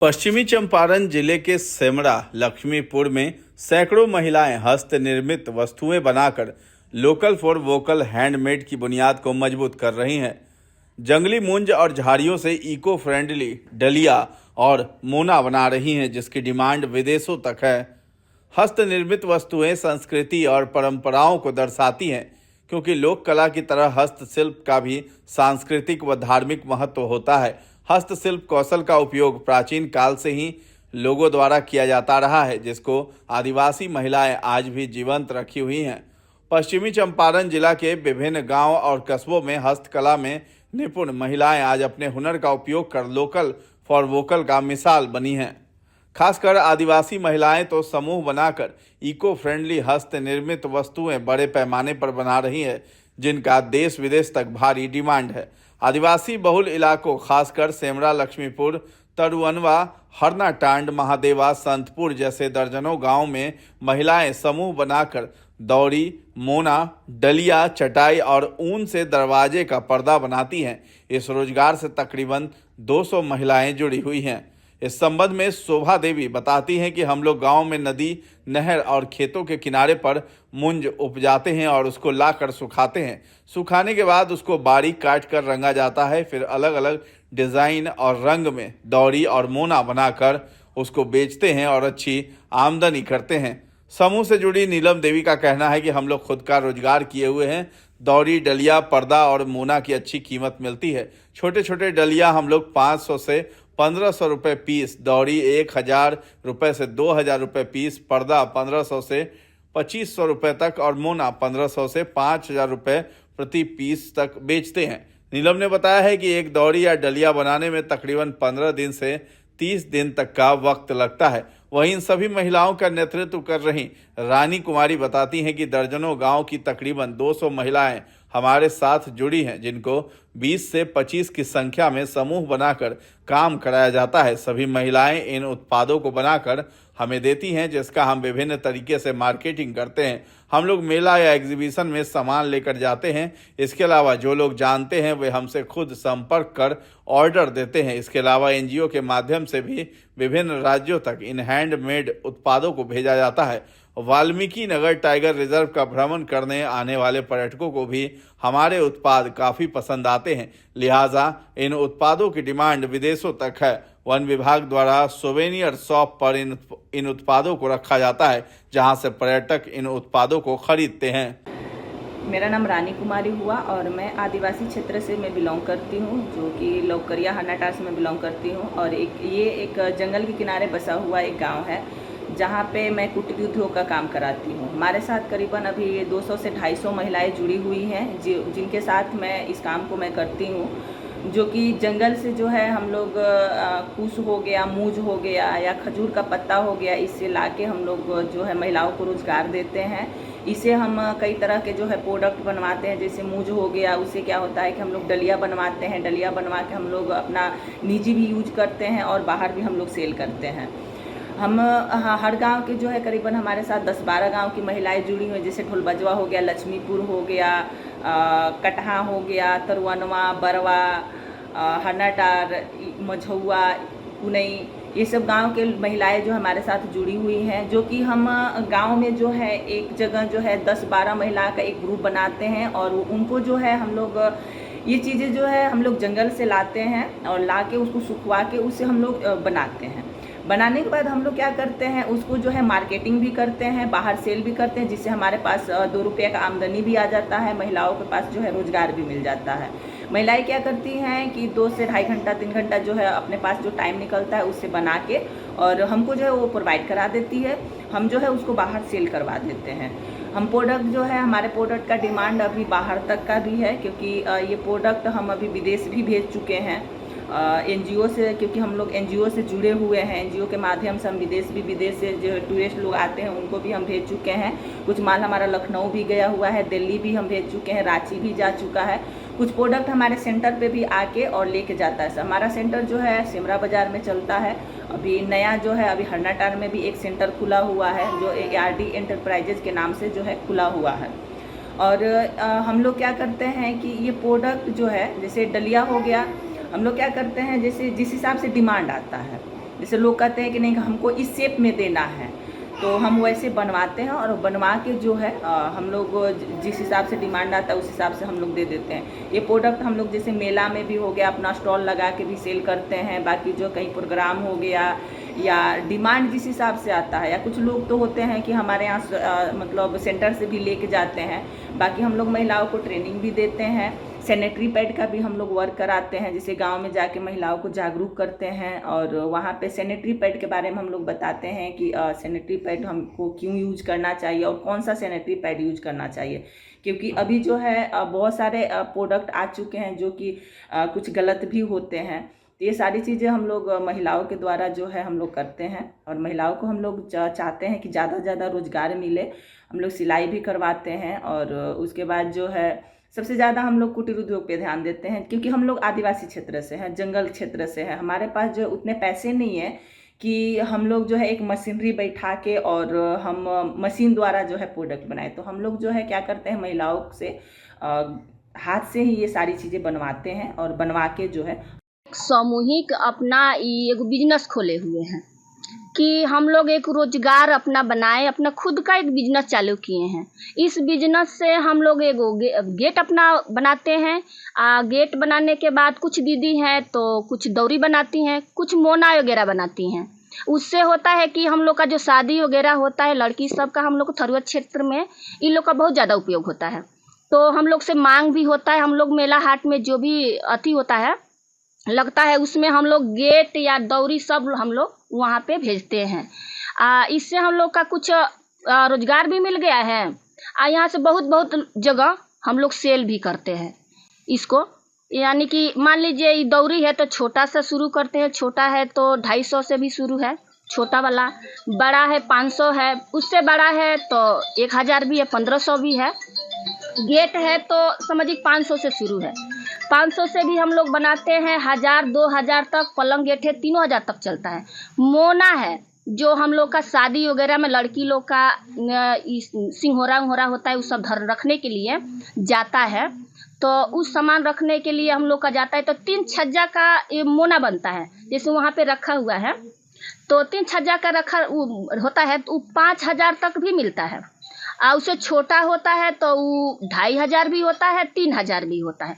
पश्चिमी चंपारण जिले के सेमड़ा लक्ष्मीपुर में सैकड़ों महिलाएं हस्त निर्मित वस्तुएं बनाकर लोकल फॉर वोकल हैंडमेड की बुनियाद को मजबूत कर रही हैं। जंगली मूंज और झाड़ियों से इको फ्रेंडली डलिया और मोना बना रही हैं, जिसकी डिमांड विदेशों तक है। हस्त निर्मित वस्तुएं संस्कृति और परंपराओं को दर्शाती हैं, क्योंकि लोक कला की तरह हस्तशिल्प का भी सांस्कृतिक व धार्मिक महत्व होता है। हस्तशिल्प कौशल का उपयोग प्राचीन काल से ही लोगों द्वारा किया जाता रहा है, जिसको आदिवासी महिलाएं आज भी जीवंत रखी हुई हैं। पश्चिमी चंपारण जिला के विभिन्न गांव और कस्बों में हस्तकला में निपुण महिलाएं आज अपने हुनर का उपयोग कर लोकल फॉर वोकल का मिसाल बनी हैं। खासकर आदिवासी महिलाएं तो समूह बनाकर इको फ्रेंडली हस्त निर्मित वस्तुएं बड़े पैमाने पर बना रही है, जिनका देश विदेश तक भारी डिमांड है। आदिवासी बहुल इलाकों खासकर सेमड़ा, लक्ष्मीपुर, तरुअनवा, हरनाटांड, महादेवा, संतपुर जैसे दर्जनों गांव में महिलाएं समूह बनाकर दौरी, मोना, डलिया, चटाई और ऊन से दरवाजे का पर्दा बनाती हैं। इस रोजगार से तकरीबन 200 महिलाएं जुड़ी हुई हैं। इस संबंध में शोभा देवी बताती हैं कि हम लोग गांव में नदी, नहर और खेतों के किनारे पर मूंज उपजाते हैं और उसको लाकर सुखाते हैं। सुखाने के बाद उसको बारीक काट कर रंगा जाता है। फिर अलग अलग डिज़ाइन और रंग में दौरी और मोना बनाकर उसको बेचते हैं और अच्छी आमदनी करते हैं। समूह से जुड़ी नीलम देवी का कहना है कि हम लोग खुद का रोजगार किए हुए हैं। दौरी, डलिया, पर्दा और मोना की अच्छी कीमत मिलती है। छोटे छोटे डलिया हम लोग 500 से 1500 रुपये पीस, दौरी 1000 रुपये से 2000 रुपये पीस, पर्दा 1500 से 2500 रुपये तक और मोना 1500 से 5000 रुपये प्रति पीस तक बेचते हैं। नीलम ने बताया है कि एक दौरी या डलिया बनाने में तकरीबन 15 दिन से 30 दिन तक का वक्त लगता है। वहीं इन सभी महिलाओं का नेतृत्व कर रही रानी कुमारी बताती हैं कि दर्जनों गांव की तकरीबन 200 महिलाएं हमारे साथ जुड़ी हैं, जिनको 20 से 25 की संख्या में समूह बनाकर काम कराया जाता है। सभी महिलाएं इन उत्पादों को बनाकर हमें देती हैं, जिसका हम विभिन्न तरीके से मार्केटिंग करते हैं। हम लोग मेला या एग्जीबिशन में सामान लेकर जाते हैं। इसके अलावा जो लोग जानते हैं वे हमसे खुद संपर्क कर ऑर्डर देते हैं। इसके अलावा एनजीओ के माध्यम से भी विभिन्न राज्यों तक इन हैंडमेड उत्पादों को भेजा जाता है। वाल्मीकि नगर टाइगर रिजर्व का भ्रमण करने आने वाले पर्यटकों को भी हमारे उत्पाद काफ़ी पसंद आते हैं, लिहाजा इन उत्पादों की डिमांड विदेशों तक है। वन विभाग द्वारा सोवेनियर शॉप पर इन उत्पादों को रखा जाता है, जहां से पर्यटक इन उत्पादों को खरीदते हैं। मेरा नाम रानी कुमारी हुआ और मैं आदिवासी क्षेत्र से मैं बिलोंग करती हूँ, जो कि लौकरिया हरनाटांड से मैं बिलोंग करती हूँ। और ये एक जंगल के किनारे बसा हुआ एक गांव है, जहाँ पे मैं कुटीर उद्योग का काम कराती हूँ। हमारे साथ करीबन अभी 200 से 250 महिलाएं जुड़ी हुई हैं, जिनके साथ मैं इस काम को मैं करती हूँ, जो कि जंगल से जो है हम लोग कुश हो गया, मूज हो गया या खजूर का पत्ता हो गया, इससे लाके हम लोग जो है महिलाओं को रोज़गार देते हैं। इसे हम कई तरह के जो है प्रोडक्ट बनवाते हैं। जैसे मूज हो गया, उससे क्या होता है कि हम लोग डलिया बनवाते हैं। डलिया बनवा के हम लोग अपना निजी भी यूज करते हैं और बाहर भी हम लोग सेल करते हैं। हम हर गांव के जो है करीबन हमारे साथ 10-12 गांव की महिलाएं जुड़ी हुई हैं। जैसे ढोलबजवा हो गया, लक्ष्मीपुर हो गया, कटहा हो गया, तरुअनवा, बरवा, हरनाटांड, मझौआ, कुनई, ये सब गांव के महिलाएं जो हमारे साथ जुड़ी हुई हैं। जो कि हम गांव में जो है एक जगह जो है 10-12 महिला का एक ग्रुप बनाते हैं और उनको जो है हम लोग ये चीज़ें जो है हम लोग जंगल से लाते हैं और ला के उसको सुखवा के उससे हम लोग बनाते हैं। बनाने के बाद हम लोग क्या करते हैं, उसको जो है मार्केटिंग भी करते हैं, बाहर सेल भी करते हैं, जिससे हमारे पास 2 रुपये का आमदनी भी आ जाता है। महिलाओं के पास जो है रोजगार भी मिल जाता है। महिलाएं क्या करती हैं कि 2 से ढाई घंटा 3 घंटा जो है अपने पास जो टाइम निकलता है उससे बना के और हमको जो है वो प्रोवाइड करा देती है। हम जो है उसको बाहर सेल करवा देते हैं। हम प्रोडक्ट जो है, हमारे प्रोडक्ट का डिमांड अभी बाहर तक का भी है, क्योंकि ये प्रोडक्ट हम अभी विदेश भी भेज चुके हैं एनजीओ से, क्योंकि हम लोग एनजीओ से जुड़े हुए हैं। एनजीओ के माध्यम से हम विदेश से जो टूरिस्ट लोग आते हैं उनको भी हम भेज चुके हैं। कुछ माल हमारा लखनऊ भी गया हुआ है, दिल्ली भी हम भेज चुके हैं, रांची भी जा चुका है। कुछ प्रोडक्ट हमारे सेंटर पे भी आके और लेके जाता है। हमारा सेंटर जो है सेमरा बाज़ार में चलता है। अभी नया जो है अभी हरनाटांड में भी एक सेंटर खुला हुआ है, जो ARD एंटरप्राइजेज के नाम से जो है खुला हुआ है। और हम लोग क्या करते हैं कि ये प्रोडक्ट जो है, जैसे डलिया हो गया, हम लोग क्या करते हैं, जैसे जिस हिसाब से डिमांड आता है जैसे लोग कहते हैं कि नहीं हमको इस शेप में देना है, तो हम वैसे बनवाते हैं और बनवा के जो है हम लोग जिस हिसाब से डिमांड आता है उस हिसाब से हम लोग दे देते हैं। ये प्रोडक्ट हम लोग जैसे मेला में भी हो गया, अपना स्टॉल लगा के भी सेल करते हैं, बाकी जो कहीं प्रोग्राम हो गया या डिमांड जिस हिसाब से आता है, या कुछ लोग तो होते हैं कि हमारे यहाँ मतलब सेंटर से भी लेके जाते हैं। बाकी हम लोग महिलाओं को ट्रेनिंग भी देते हैं, सैनिटरी पैड का भी हम लोग वर्क कराते हैं, जैसे गांव में जाके महिलाओं को जागरूक करते हैं और वहाँ पे सैनिटरी पैड के बारे में हम लोग बताते हैं कि सैनिटरी पैड हमको क्यों यूज करना चाहिए और कौन सा सैनिटरी पैड यूज करना चाहिए। क्योंकि अभी जो है बहुत सारे प्रोडक्ट आ चुके हैं जो कि कुछ गलत भी होते हैं। तो ये सारी चीज़ें हम लोग महिलाओं के द्वारा जो है हम लोग करते हैं और महिलाओं को हम लोग चाहते हैं कि ज़्यादा से ज़्यादा रोजगार मिले। हम लोग सिलाई भी करवाते हैं और उसके बाद जो है सबसे ज़्यादा हम लोग कुटीर उद्योग पे ध्यान देते हैं, क्योंकि हम लोग आदिवासी क्षेत्र से हैं, जंगल क्षेत्र से हैं। हमारे पास जो उतने पैसे नहीं है कि हम लोग जो है एक मशीनरी बैठा के और हम मशीन द्वारा जो है प्रोडक्ट बनाए। तो हम लोग जो है क्या करते हैं, महिलाओं से हाथ से ही ये सारी चीज़ें बनवाते हैं और बनवा के जो है सामूहिक अपना एक बिजनेस खोले हुए हैं कि हम लोग एक रोजगार अपना बनाए, अपना खुद का एक बिजनेस चालू किए हैं। इस बिजनेस से हम लोग एक गेट अपना बनाते हैं। गेट बनाने के बाद कुछ दीदी हैं तो कुछ दौरी बनाती हैं, कुछ मोना वगैरह बनाती हैं। उससे होता है कि हम लोग का जो शादी वगैरह होता है, लड़की सब का हम लोग को थरुआ क्षेत्र में इन लोग का बहुत ज़्यादा उपयोग होता है, तो हम लोग से मांग भी होता है। हम लोग मेला हाट में जो भी अति होता है लगता है उसमें हम लोग गेट या दौरी सब हम लोग वहाँ पे भेजते हैं। इससे हम लोग का कुछ रोजगार भी मिल गया है। यहाँ से बहुत जगह हम लोग सेल भी करते हैं इसको। यानी कि मान लीजिए ये दौरी है तो छोटा सा शुरू करते हैं, छोटा है तो 250 से भी शुरू है छोटा वाला, बड़ा है 500 है, उससे बड़ा है तो 1000 भी है, 1500 भी है। गेट है तो समझिए 500 से शुरू है, 500 से भी हम लोग बनाते हैं 1000 2000 तक। पलंग गेट है 3000 तक चलता है। मोना है जो हम लोग का शादी वगैरह में लड़की लोग का सिंघोरा होता है, उस सब धर रखने के लिए जाता है, तो उस सामान रखने के लिए हम लोग का जाता है। तो 3 छज्जा का ये मोना बनता है, जैसे वहाँ पे रखा हुआ है तो 3 छज्जा का रखा होता है तो 5000 तक भी मिलता है। और उससे छोटा होता है तो वो 2500 भी होता है, 3000 भी होता है।